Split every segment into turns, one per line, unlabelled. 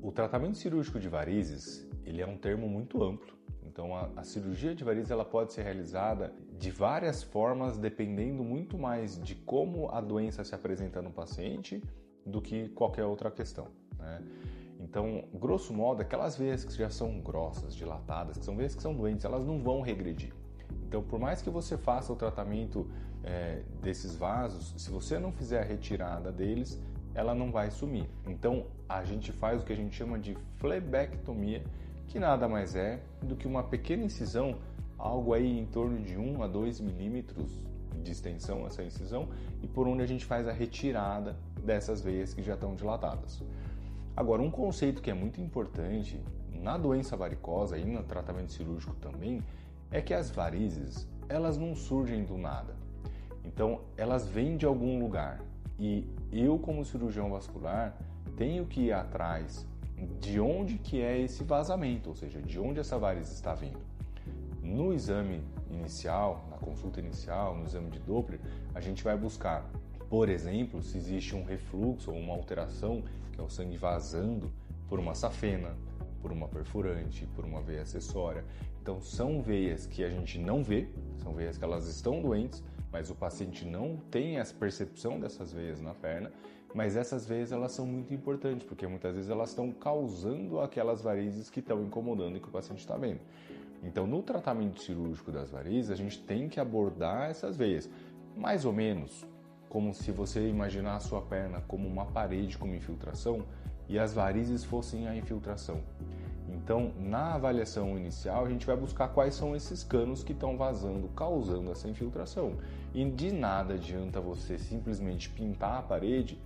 O tratamento cirúrgico de varizes, ele é um termo muito amplo. Então, a cirurgia de varizes ela pode ser realizada de várias formas, dependendo muito mais de como a doença se apresenta no paciente do que qualquer outra questão, né? Então, grosso modo, aquelas veias que já são grossas, dilatadas, que são veias que são doentes, elas não vão regredir. Então, por mais que você faça o tratamento desses vasos, se você não fizer a retirada deles, ela não vai sumir. Então, a gente faz o que a gente chama de flebectomia, que nada mais é do que uma pequena incisão, algo aí em torno de 1 a 2 milímetros de extensão essa incisão, e por onde a gente faz a retirada dessas veias que já estão dilatadas. Agora, um conceito que é muito importante na doença varicosa e no tratamento cirúrgico também é que as varizes, elas não surgem do nada. Então, elas vêm de algum lugar e eu, como cirurgião vascular, tenho que ir atrás de onde que é esse vazamento, ou seja, de onde essa varize está vindo. No exame inicial, na consulta inicial, no exame de Doppler, a gente vai buscar, por exemplo, se existe um refluxo ou uma alteração, que é o sangue vazando por uma safena, por uma perfurante, por uma veia acessória. Então, são veias que a gente não vê, são veias que elas estão doentes, mas o paciente não tem essa percepção dessas veias na perna, mas essas veias elas são muito importantes, porque muitas vezes elas estão causando aquelas varizes que estão incomodando e que o paciente está vendo. Então, no tratamento cirúrgico das varizes, a gente tem que abordar essas veias, mais ou menos como se você imaginar a sua perna como uma parede com uma infiltração e as varizes fossem a infiltração. Então, na avaliação inicial, a gente vai buscar quais são esses canos que estão vazando, causando essa infiltração. E de nada adianta você simplesmente pintar a parede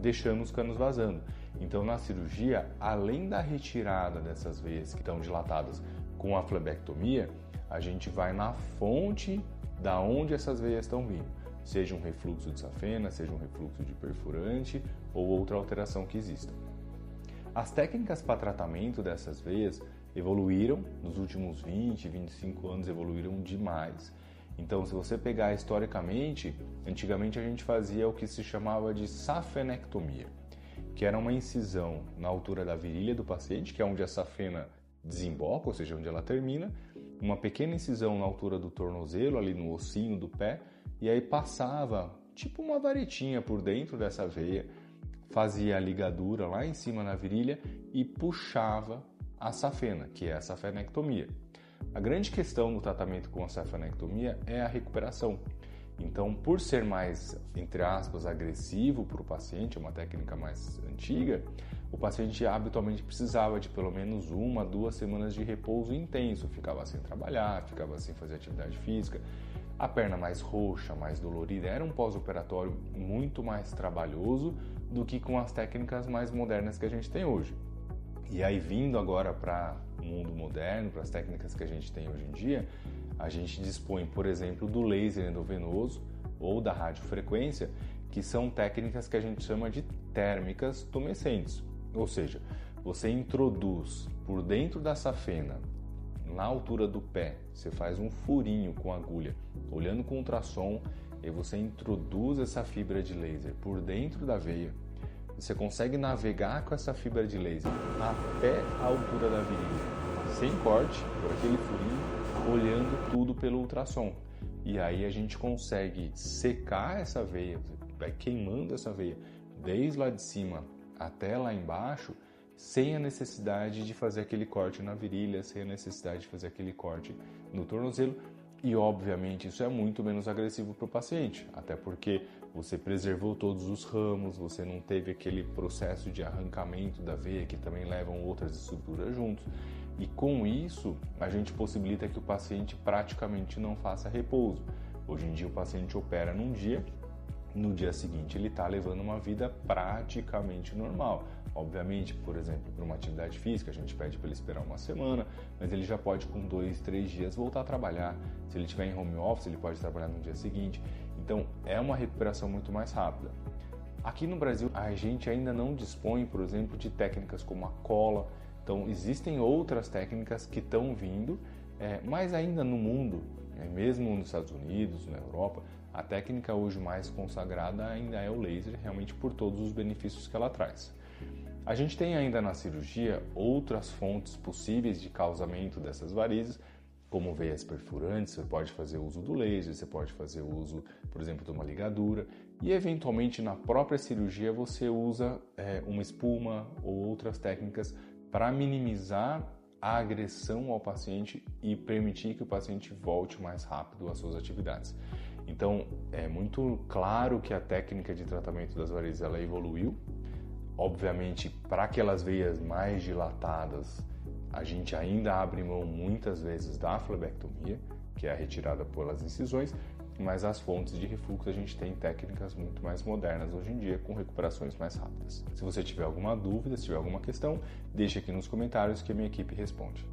deixando os canos vazando. Então, na cirurgia, além da retirada dessas veias que estão dilatadas com a flebectomia, a gente vai na fonte da onde essas veias estão vindo. Seja um refluxo de safena, seja um refluxo de perfurante ou outra alteração que exista. As técnicas para tratamento dessas veias evoluíram, nos últimos 20, 25 anos evoluíram demais. Então, se você pegar historicamente, antigamente a gente fazia o que se chamava de safenectomia, que era uma incisão na altura da virilha do paciente, que é onde a safena desemboca, ou seja, onde ela termina, uma pequena incisão na altura do tornozelo, ali no ossinho do pé, e aí passava tipo uma varetinha por dentro dessa veia, fazia a ligadura lá em cima na virilha e puxava a safena, que é a safenectomia. A grande questão no tratamento com a safenectomia é a recuperação. Então, por ser mais, entre aspas, agressivo para o paciente, uma técnica mais antiga, o paciente habitualmente precisava de pelo menos 1 a 2 semanas de repouso intenso, ficava sem trabalhar, ficava sem fazer atividade física, a perna mais roxa, mais dolorida, era um pós-operatório muito mais trabalhoso do que com as técnicas mais modernas que a gente tem hoje. E aí, vindo agora para o mundo moderno, para as técnicas que a gente tem hoje em dia, a gente dispõe, por exemplo, do laser endovenoso ou da radiofrequência, que são técnicas que a gente chama de térmicas tumescentes. Ou seja, você introduz por dentro da safena, na altura do pé, você faz um furinho com agulha, olhando com ultrassom, e você introduz essa fibra de laser por dentro da veia. Você consegue navegar com essa fibra de laser até a altura da virilha, sem corte, por aquele furinho, olhando tudo pelo ultrassom. E aí a gente consegue secar essa veia, vai queimando essa veia desde lá de cima até lá embaixo, sem a necessidade de fazer aquele corte na virilha, sem a necessidade de fazer aquele corte no tornozelo. E, obviamente, isso é muito menos agressivo para o paciente, até porque você preservou todos os ramos, você não teve aquele processo de arrancamento da veia, que também levam outras estruturas juntos. E, com isso, a gente possibilita que o paciente praticamente não faça repouso. Hoje em dia, o paciente opera num dia, no dia seguinte ele está levando uma vida praticamente normal. Obviamente, por exemplo, para uma atividade física, a gente pede para ele esperar uma semana, mas ele já pode com 2, 3 dias voltar a trabalhar. Se ele estiver em home office, ele pode trabalhar no dia seguinte. Então, é uma recuperação muito mais rápida. Aqui no Brasil, a gente ainda não dispõe, por exemplo, de técnicas como a cola. Então, existem outras técnicas que estão vindo, mas ainda no mundo, mesmo nos Estados Unidos, na Europa, a técnica hoje mais consagrada ainda é o laser, realmente por todos os benefícios que ela traz. A gente tem ainda na cirurgia outras fontes possíveis de causamento dessas varizes, como veias perfurantes. Você pode fazer uso do laser, você pode fazer uso, por exemplo, de uma ligadura, e eventualmente na própria cirurgia você usa uma espuma ou outras técnicas para minimizar a agressão ao paciente e permitir que o paciente volte mais rápido às suas atividades. Então, é muito claro que a técnica de tratamento das varizes ela evoluiu. Obviamente, para aquelas veias mais dilatadas, a gente ainda abre mão muitas vezes da flebectomia, que é a retirada pelas incisões, mas as fontes de refluxo a gente tem técnicas muito mais modernas hoje em dia, com recuperações mais rápidas. Se você tiver alguma dúvida, se tiver alguma questão, deixe aqui nos comentários que a minha equipe responde.